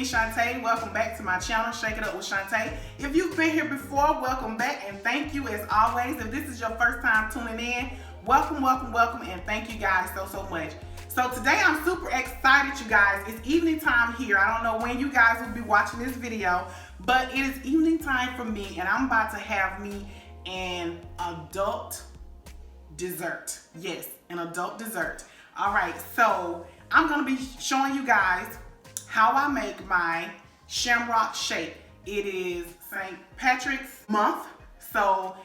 me, Shantae. Welcome back to my channel, Shake It Up with Shantae. If you've been here before, welcome back and thank you as always. If this is your first time tuning in, welcome, welcome, welcome, and thank you guys so much. So today I'm super excited, you guys. It's evening time here. I don't know when you guys will be watching this video, but it is evening time for me and I'm about to have me an adult dessert. Yes, an adult dessert. All right, so I'm gonna be showing you guys how I make my Shamrock Shake. It is St. Patrick's month, so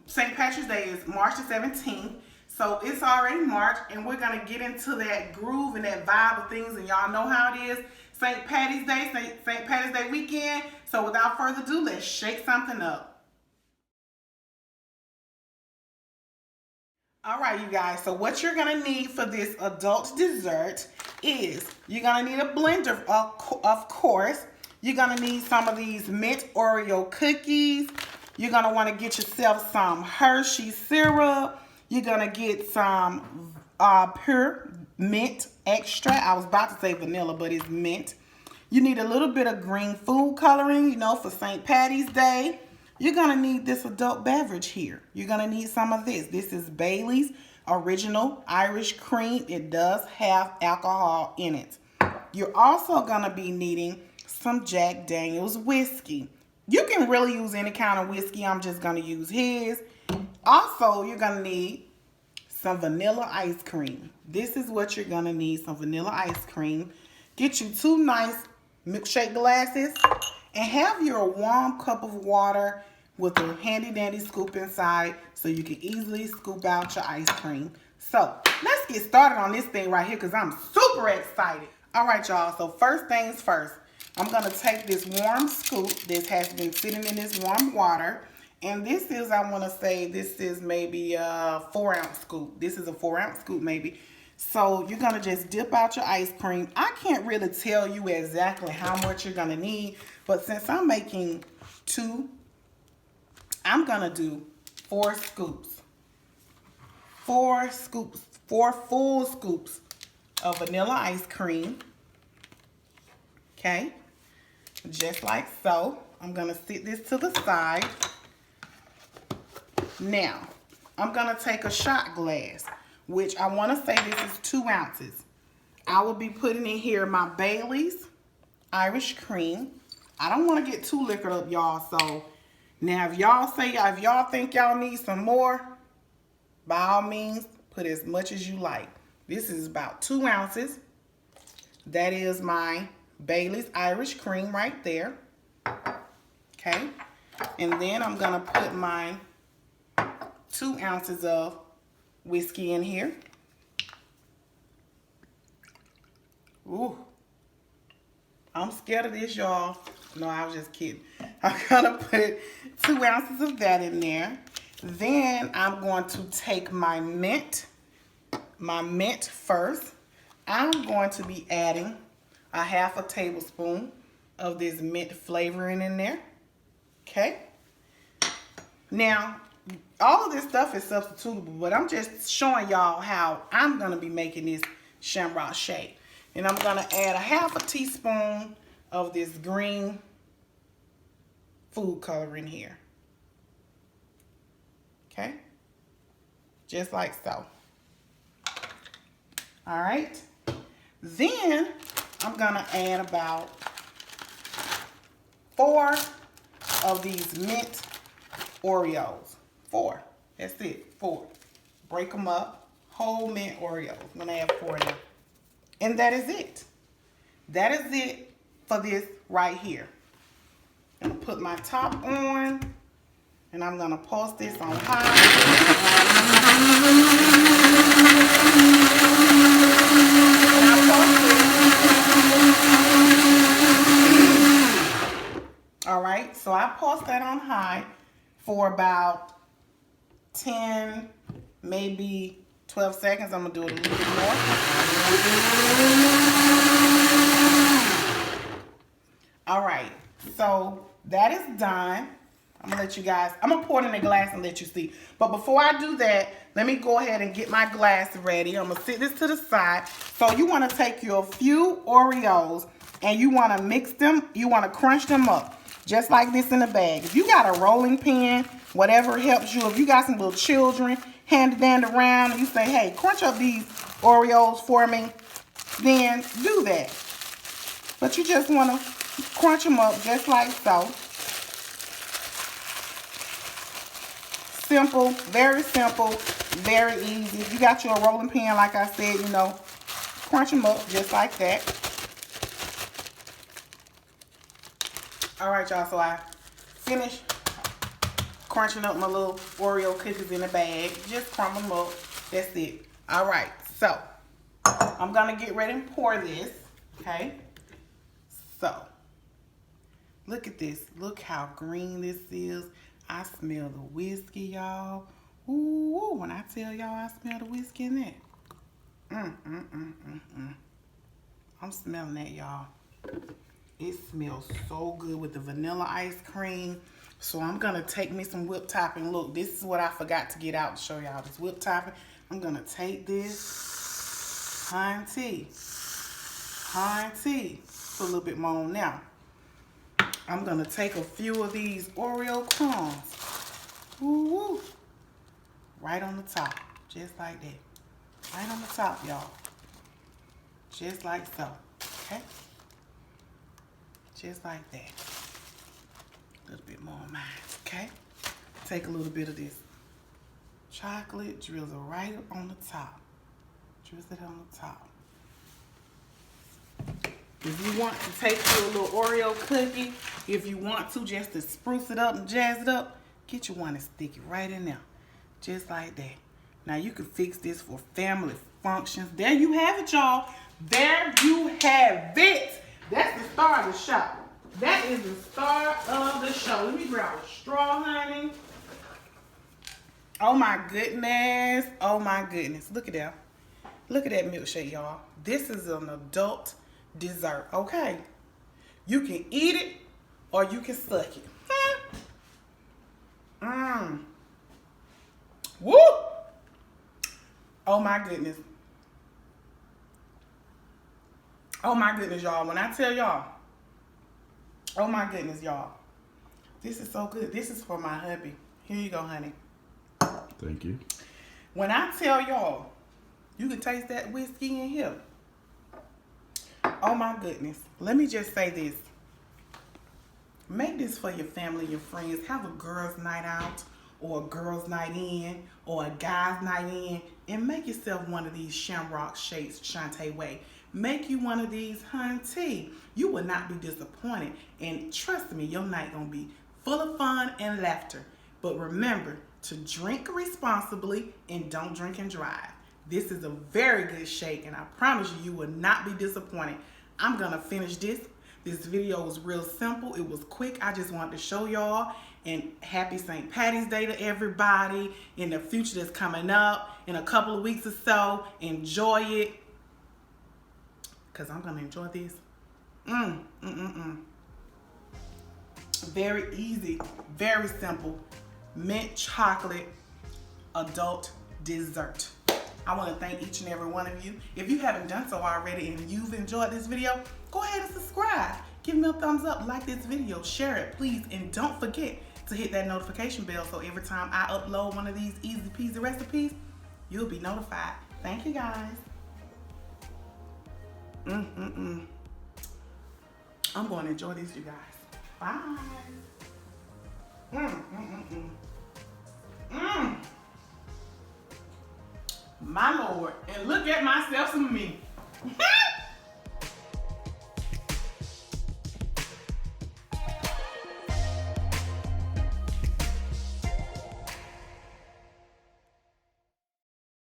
St. Patrick's Day is March the 17th. So it's already March, and we're gonna get into that groove and that vibe of things, and y'all know how it is. St. Patty's Day, St. Patty's Day weekend. So without further ado, let's shake something up. All right, you guys, so what you're gonna need for this adult dessert is you're gonna need a blender, of course. You're gonna need some of these mint Oreo cookies. You're gonna wanna get yourself some Hershey syrup. You're gonna get some pure mint extra. I was about to say vanilla, but it's mint. You need a little bit of green food coloring, you know, for St. Patty's Day. You're gonna need this adult beverage here. You're gonna need some of this. This is Bailey's Original Irish Cream. It does have alcohol in it. You're also gonna be needing some Jack Daniel's whiskey. You can really use any kind of whiskey. I'm just gonna use his. Also, you're gonna need some vanilla ice cream. This is what you're gonna need, some vanilla ice cream. Get you 2 nice milkshake glasses and have your warm cup of water with a handy dandy scoop inside so you can easily scoop out your ice cream. So let's get started on this thing right here because I'm super excited. All right, y'all, so first things first, I'm gonna take this warm scoop. This has been sitting in this warm water. And this is, I want to say, this is maybe a 4-ounce scoop. This is a 4-ounce scoop maybe. So you're going to just dip out your ice cream. I can't really tell you exactly how much you're going to need. But since I'm making 2, I'm going to do 4 scoops. 4 scoops, 4 full scoops of vanilla ice cream. Okay. Just like so. I'm going to sit this to the side. Now, I'm going to take a shot glass, which I want to say this is 2 ounces. I will be putting in here my Bailey's Irish Cream. I don't want to get too liquored up, y'all. So, now if y'all think y'all need some more, by all means, put as much as you like. This is about 2 ounces. That is my Bailey's Irish Cream right there. Okay. And then I'm going to put my 2 ounces of whiskey in here. Ooh. I'm scared of this, y'all. No, I was just kidding. I'm gonna put 2 ounces of that in there. Then I'm going to take my mint first. I'm going to be adding a 1/2 tablespoon of this mint flavoring in there. Okay. Now, all of this stuff is substitutable, but I'm just showing y'all how I'm going to be making this Shamrock Shake. And I'm going to add a 1/2 teaspoon of this green food coloring here. Okay? Just like so. All right. Then I'm going to add about 4 of these mint Oreos. 4. That's it. 4. Break them up. Whole mint Oreos. I'm going to add 4 of them. And that is it. That is it for this right here. I'm going to put my top on. And I'm going to pulse this on high. All right. So I pulse that on high for about 10, maybe 12 seconds. I'm going to do it a little bit more. All right. So that is done. I'm going to let you guys, I'm going to pour it in a glass and let you see. But before I do that, let me go ahead and get my glass ready. I'm going to sit this to the side. So you want to take your few Oreos and you want to mix them, you want to crunch them up just like this in a bag. If you got a rolling pin, whatever helps you, if you got some little children handed down around and you say, hey, crunch up these Oreos for me, then do that. But you just want to crunch them up just like so. Simple, very easy. If you got your rolling pin, like I said, you know, crunch them up just like that. All right, y'all, so I finished crunching up my little Oreo cookies in a bag. Just crumble them up. That's it. All right, so I'm gonna get ready and pour this, okay? So, look at this. Look how green this is. I smell the whiskey, y'all. Ooh, when I tell y'all I smell the whiskey in that. I'm smelling that, y'all. It smells so good with the vanilla ice cream. So I'm gonna take me some whipped topping. Look, this is what I forgot to get out to show y'all, this whipped topping. I'm gonna take this honey tea, put a little bit more on now. I'm gonna take a few of these Oreo crumbs. Woo-woo. Right on the top, just like that. Right on the top, y'all. Just like so, okay? Just like that. A little bit more on mine, okay? Take a little bit of this chocolate, drizzle right on the top. Drizzle it on the top. If you want to take you a little Oreo cookie, if you want to, just to spruce it up and jazz it up, get you one and stick it right in there. Just like that. Now you can fix this for family functions. There you have it, y'all. There you have it. That's the star of the show. That is the star of the show. Let me grab a straw, honey. Oh my goodness. Oh my goodness. Look at that. Look at that milkshake, y'all. This is an adult dessert, okay? You can eat it or you can suck it. Woo! Oh my goodness. Oh my goodness, y'all. When I tell y'all, oh my goodness, y'all. This is so good. This is for my hubby. Here you go, honey. Thank you. When I tell y'all, you can taste that whiskey in here. Oh my goodness. Let me just say this. Make this for your family, your friends. Have a girls' night out or a girls' night in or a guy's night in, and make yourself one of these Shamrock Shakes Shantae way. Make you one of these honey tea. You will not be disappointed, and trust me, your night gonna be full of fun and laughter. But remember to drink responsibly and don't drink and drive. This is a very good shake, and I promise you, you will not be disappointed. I'm gonna finish this. This video was real simple. It was quick. I just wanted to show y'all. And happy St. Patty's Day to everybody in the future that's coming up in a couple of weeks or so. Enjoy it, because I'm gonna enjoy this. Very easy, very simple, mint chocolate adult dessert. I want to thank each and every one of you. If you haven't done so already and you've enjoyed this video, go ahead and subscribe. Give me a thumbs up, like this video, share it, please, and don't forget to hit that notification bell so every time I upload one of these easy peasy recipes, you'll be notified. Thank you, guys. I'm going to enjoy this, you guys. Bye. My Lord. And look at myself some me.